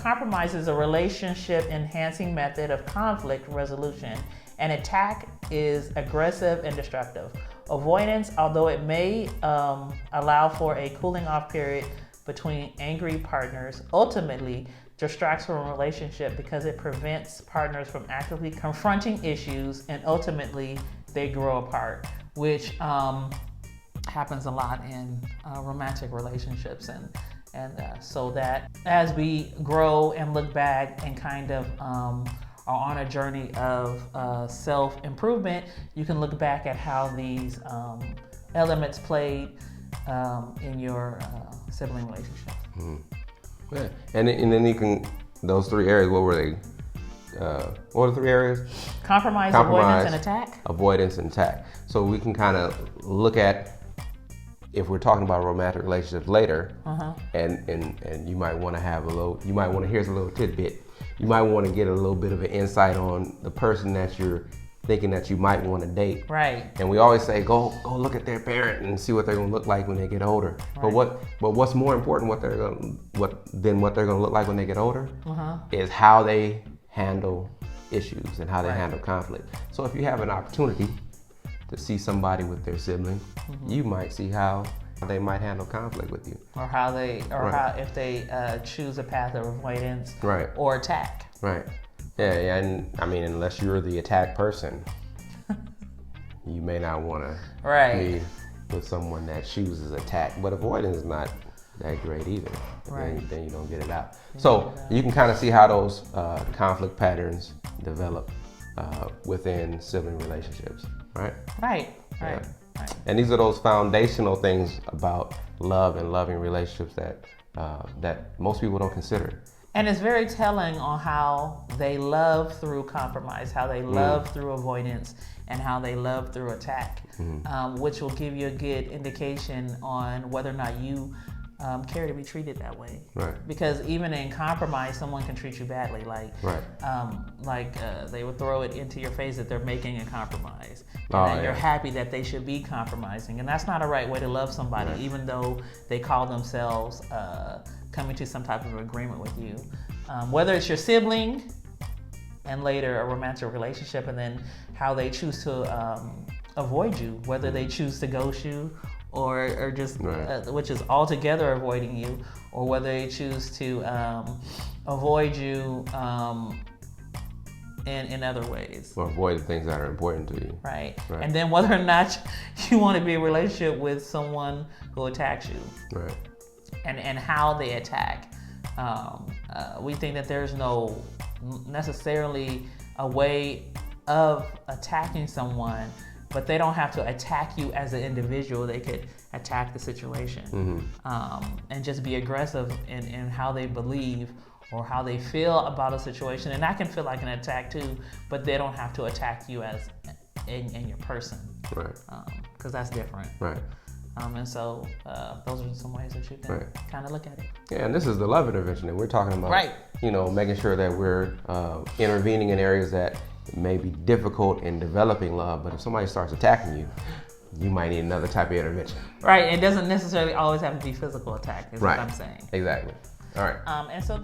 compromise is a relationship enhancing method of conflict resolution. An attack is aggressive and destructive. Avoidance, although it may allow for a cooling off period between angry partners, ultimately distracts from a relationship because it prevents partners from actively confronting issues, and ultimately they grow apart, which happens a lot in romantic relationships. And so that as we grow and look back and kind of are on a journey of self-improvement, you can look back at how these elements played in your sibling relationship. Mm-hmm. Yeah. And then you can, those three areas, what were they? What were the three areas? Compromise, avoidance, and attack. Avoidance and attack. So we can kind of look at, if we're talking about romantic relationships later, and you might want to have a little, you might want to, here's a little tidbit. You might want to get a little bit of an insight on the person that you're thinking that you might want to date. Right. And we always say, go look at their parent and see what they're going to look like when they get older. Right. But what's more important, what they're going to look like when they get older, is how they handle issues and how they handle conflict. So if you have an opportunity to see somebody with their sibling, you might see how they might handle conflict with you, or how they, how if they choose a path of avoidance, or attack. Right. Yeah, and I mean, unless you're the attack person, you may not want to be with someone that chooses attack. But avoidance is not that great either. Then you don't get it out. So you can kind of see how those conflict patterns develop within sibling relationships, right? Right. And these are those foundational things about love and loving relationships that most people don't consider. And it's very telling on how they love through compromise, how they love through avoidance, and how they love through attack, which will give you a good indication on whether or not you care to be treated that way. Right. Because even in compromise, someone can treat you badly. They would throw it into your face that they're making a compromise, and you're happy that they should be compromising, and that's not a right way to love somebody, even though they call themselves coming to some type of agreement with you. Whether it's your sibling and later a romantic relationship, and then how they choose to avoid you, whether they choose to ghost you or just, which is altogether avoiding you, or whether they choose to avoid you in other ways. Or avoid the things that are important to you. Right. And then whether or not you want to be in a relationship with someone who attacks you. Right. And how they attack. We think that there's no necessarily a way of attacking someone, but they don't have to attack you as an individual. They could attack the situation and just be aggressive in how they believe or how they feel about a situation. And that can feel like an attack too, but they don't have to attack you as in your person. Right. Because that's different. Right. And so those are some ways that you can kind of look at it. Yeah, and this is the love intervention, and we're talking about, making sure that we're intervening in areas that may be difficult in developing love. But if somebody starts attacking you, you might need another type of intervention. Right. It doesn't necessarily always have to be physical attack, is what I'm saying. Exactly. All right. And so